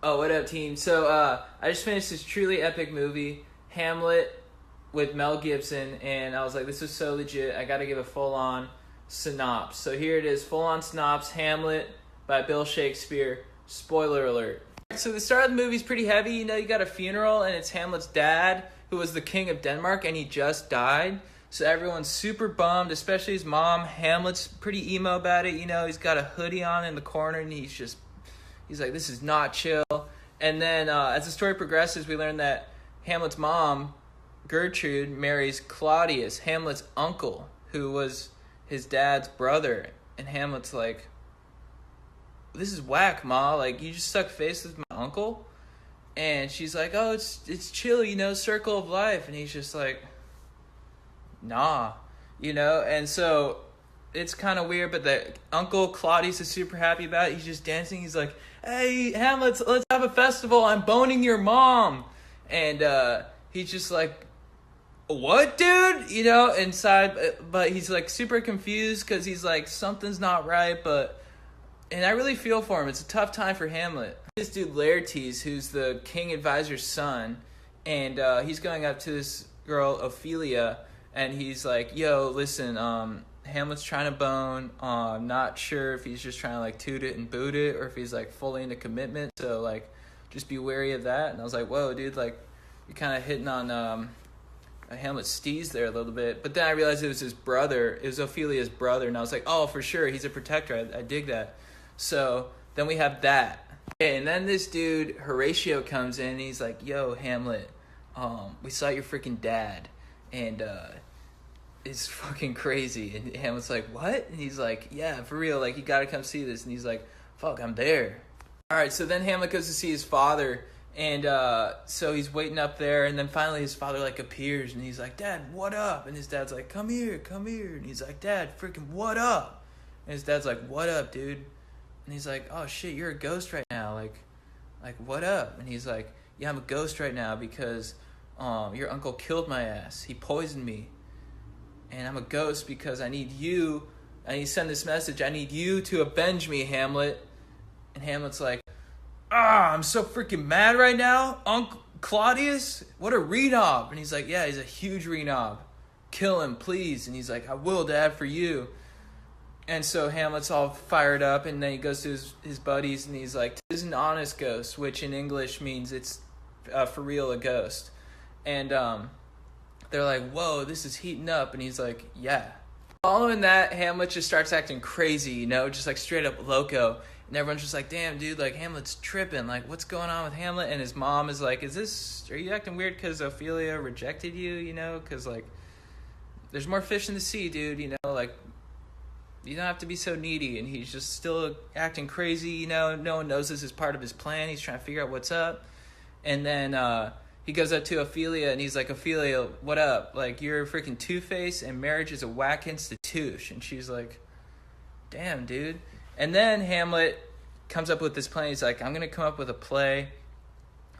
Oh, what up, team? So, I just finished this truly epic movie, Hamlet, with Mel Gibson, and I was like, this is so legit. I got to give a full-on synopsis. So here it is, full-on synopsis, Hamlet by Bill Shakespeare. Spoiler alert. So the start of the movie is pretty heavy. You know, you got a funeral, and it's Hamlet's dad, who was the king of Denmark, and he just died. So everyone's super bummed, especially his mom. Hamlet's pretty emo about it. You know, he's got a hoodie on in the corner, and he's like, this is not chill. And then as the story progresses, we learn that Hamlet's mom, Gertrude, marries Claudius, Hamlet's uncle, who was his dad's brother. And Hamlet's like, this is whack, ma. Like, you just suck face with my uncle? And she's like, oh, it's chill, you know, circle of life. And he's just like, nah, you know? And so it's kind of weird, but the uncle Claudius is super happy about it. He's just dancing. He's like, hey, Hamlet, let's have a festival. I'm boning your mom. And he's just like, what, dude? You know, inside, but he's like super confused because he's like, something's not right, and I really feel for him. It's a tough time for Hamlet. This dude Laertes, who's the king advisor's son, and he's going up to this girl, Ophelia, and he's like, yo, listen, Hamlet's trying to bone. I'm not sure if he's just trying to like toot it and boot it, or if he's like fully into commitment, so like just be wary of that. And I was like, whoa, dude, like you're kind of hitting on Hamlet's steez there a little bit. But then I realized it was his brother. It was Ophelia's brother, and I was like, oh, for sure, he's a protector. I dig that. So then we have that. Okay, and then this dude Horatio comes in, and he's like, yo, Hamlet, we saw your freaking dad, and it's fucking crazy. And Hamlet's like, what? And he's like, yeah, for real, like, you gotta come see this. And he's like, fuck, I'm there. All right, so then Hamlet goes to see his father, and so he's waiting up there, and then finally his father like appears, and he's like, Dad, what up? And his dad's like, come here. And he's like, Dad, freaking what up? And his dad's like, what up, dude? And he's like, oh shit, you're a ghost right now, like what up? And he's like, yeah, I'm a ghost right now because your uncle killed my ass. He poisoned me. And I'm a ghost because I need to send this message. I need you to avenge me, Hamlet. And Hamlet's like, I'm so freaking mad right now. Uncle Claudius, what a renob. And he's like, yeah, he's a huge renob. Kill him, please. And he's like, I will, Dad, for you. And so Hamlet's all fired up, and then he goes to his buddies, and he's like, this is an honest ghost, which in English means it's Furreal a Ghost. And they're like, whoa, this is heating up. And he's like, yeah. Following that, Hamlet just starts acting crazy, you know, just like straight up loco. And everyone's just like, damn, dude, like Hamlet's tripping. Like, what's going on with Hamlet? And his mom is like, are you acting weird because Ophelia rejected you, you know? Because, like, there's more fish in the sea, dude, you know? Like, you don't have to be so needy. And he's just still acting crazy, you know? No one knows this is part of his plan. He's trying to figure out what's up. And then he goes up to Ophelia, and he's like, Ophelia, what up? Like, you're a freaking two-face, and marriage is a whack institution. And she's like, damn, dude. And then Hamlet comes up with this plan. He's like, I'm going to come up with a play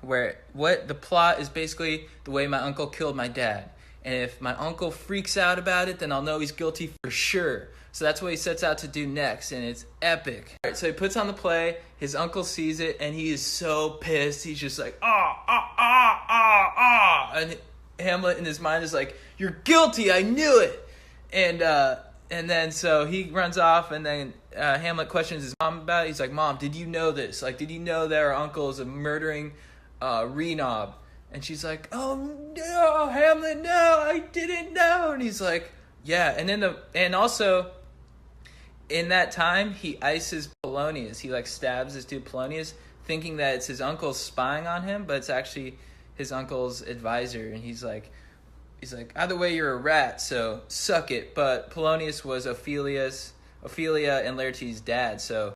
where the plot is basically the way my uncle killed my dad. And if my uncle freaks out about it, then I'll know he's guilty for sure. So that's what he sets out to do next, and it's epic. All right, so he puts on the play. His uncle sees it, and he is so pissed. He's just like, And Hamlet in his mind is like, you're guilty, I knew it. And then so he runs off, and then Hamlet questions his mom about it. He's like, Mom, did you know this? Like, did you know that our uncle is a murdering renob? And she's like, oh no, Hamlet, no, I didn't know. And he's like, yeah. And also in that time, he ices Polonius. He like stabs this dude Polonius, thinking that it's his uncle spying on him, but it's actually his uncle's advisor. And he's like, either way, you're a rat, so suck it. But Polonius was Ophelia and Laertes' dad, so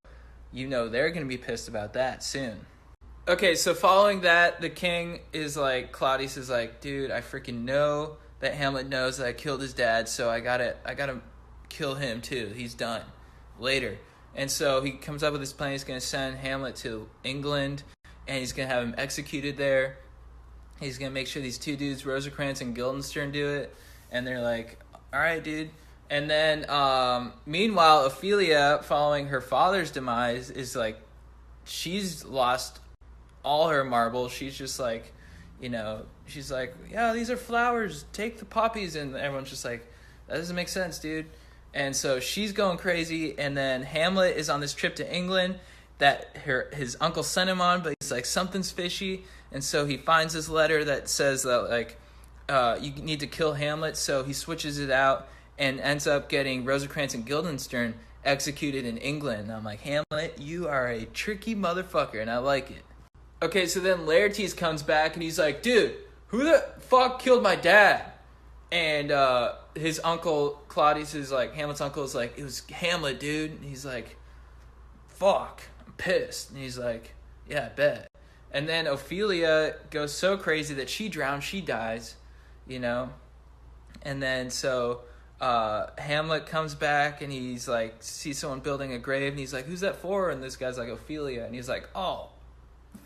you know they're going to be pissed about that soon. Okay, so following that, the king is like, Claudius is like, dude, I freaking know that Hamlet knows that I killed his dad, so I gotta kill him too. He's done. Later. And so he comes up with this plan. He's going to send Hamlet to England, and he's going to have him executed there. He's going to make sure these two dudes, Rosencrantz and Guildenstern, do it. And they're like, all right, dude. And then, meanwhile, Ophelia, following her father's demise, is like, she's lost all her marbles. She's just like, she's like, yeah, these are flowers. Take the poppies. And everyone's just like, that doesn't make sense, dude. And so she's going crazy. And then Hamlet is on this trip to England that his uncle sent him on, but he's like, something's fishy. And so he finds this letter that says that, like, you need to kill Hamlet. So he switches it out and ends up getting Rosencrantz and Guildenstern executed in England. And I'm like, Hamlet, you are a tricky motherfucker, and I like it. Okay, so then Laertes comes back, and he's like, dude, who the fuck killed my dad? And his uncle, Claudius, is like, Hamlet's uncle is like, it was Hamlet, dude. And he's like, fuck, I'm pissed. And he's like, yeah, I bet. And then Ophelia goes so crazy that she drowns, she dies, And then so Hamlet comes back, and he's like, sees someone building a grave, and he's like, who's that for? And this guy's like, Ophelia. And he's like, oh,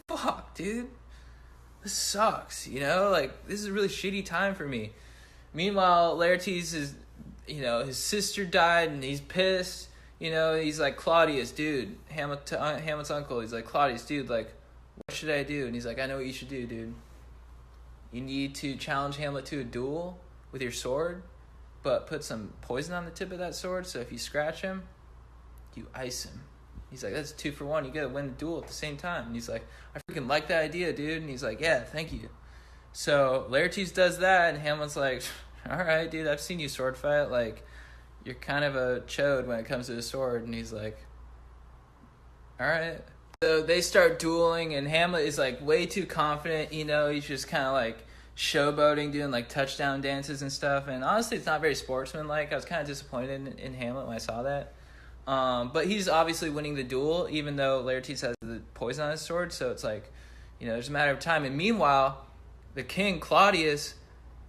fuck, dude. This sucks, Like, this is a really shitty time for me. Meanwhile, Laertes is, his sister died, and he's pissed. He's like, Claudius, dude. Hamlet's uncle. He's like, Claudius, dude, like, what should I do? And he's like, I know what you should do, dude. You need to challenge Hamlet to a duel with your sword, but put some poison on the tip of that sword, so if you scratch him, you ice him. He's like, that's 2 for 1. You gotta win the duel at the same time. And he's like, I freaking like that idea, dude. And he's like, yeah, thank you. So Laertes does that, and Hamlet's like, all right, dude, I've seen you sword fight. Like, you're kind of a chode when it comes to the sword. And he's like, all right. So they start dueling, and Hamlet is like way too confident. He's just kind of like showboating, doing like touchdown dances and stuff. And honestly, it's not very sportsmanlike. I was kind of disappointed in Hamlet when I saw that. But he's obviously winning the duel, even though Laertes has the poison on his sword. So it's like, there's a matter of time. And meanwhile, the king, Claudius,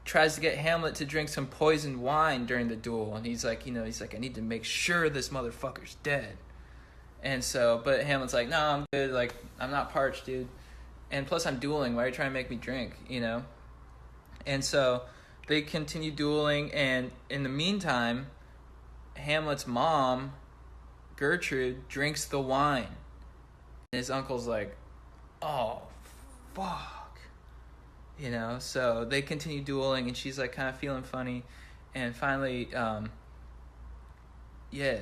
tries to get Hamlet to drink some poisoned wine during the duel. And he's like, I need to make sure this motherfucker's dead. And so, but Hamlet's like, no, I'm good. Like, I'm not parched, dude. And plus, I'm dueling. Why are you trying to make me drink, And so they continue dueling. And in the meantime, Hamlet's mom, Gertrude, drinks the wine. And his uncle's like, oh, fuck. So they continue dueling, and she's like kind of feeling funny. And finally, yeah.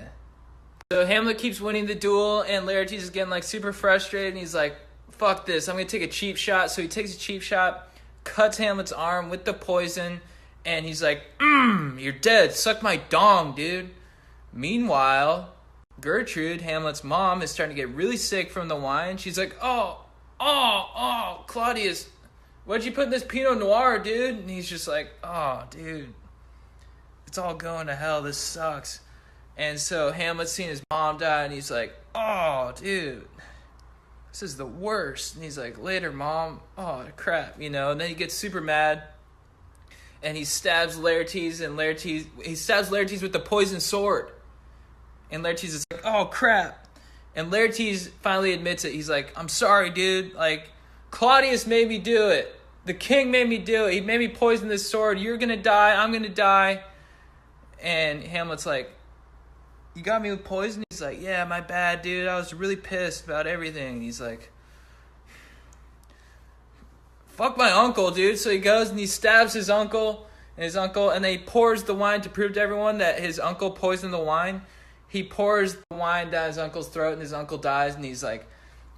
So Hamlet keeps winning the duel, and Laertes is getting like super frustrated, and he's like, fuck this, I'm gonna take a cheap shot. So he takes a cheap shot, cuts Hamlet's arm with the poison, and he's like, you're dead, suck my dong, dude. Meanwhile, Gertrude, Hamlet's mom, is starting to get really sick from the wine. She's like, oh, Claudius, what'd you put in this Pinot Noir, dude? And he's just like, oh, dude, it's all going to hell, this sucks. And so Hamlet's seen his mom die, and he's like, oh, dude, this is the worst. And he's like, later, mom. Oh, crap, And then he gets super mad, and he stabs Laertes, and he stabs Laertes with the poisoned sword. And Laertes is like, oh, crap. And Laertes finally admits it. He's like, I'm sorry, dude. Like, Claudius made me do it. The king made me do it. He made me poison this sword. You're going to die. I'm going to die. And Hamlet's like, you got me with poison? He's like, yeah, my bad, dude. I was really pissed about everything. He's like, fuck my uncle, dude. So he goes and he stabs his uncle, and then he pours the wine to prove to everyone that his uncle poisoned the wine. He pours the wine down his uncle's throat, and his uncle dies, and he's like,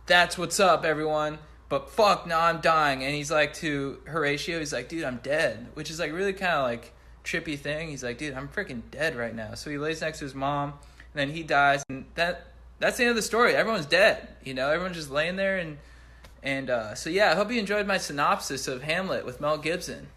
that's what's up, everyone. But fuck, now I'm dying. And he's like, to Horatio, he's like, dude, I'm dead. Which is like really kind of like trippy thing. He's like, dude, I'm freaking dead right now. So he lays next to his mom, and then he dies, and that's the end of the story. Everyone's dead, everyone's just laying there. And so yeah, I hope you enjoyed my synopsis of Hamlet with Mel Gibson.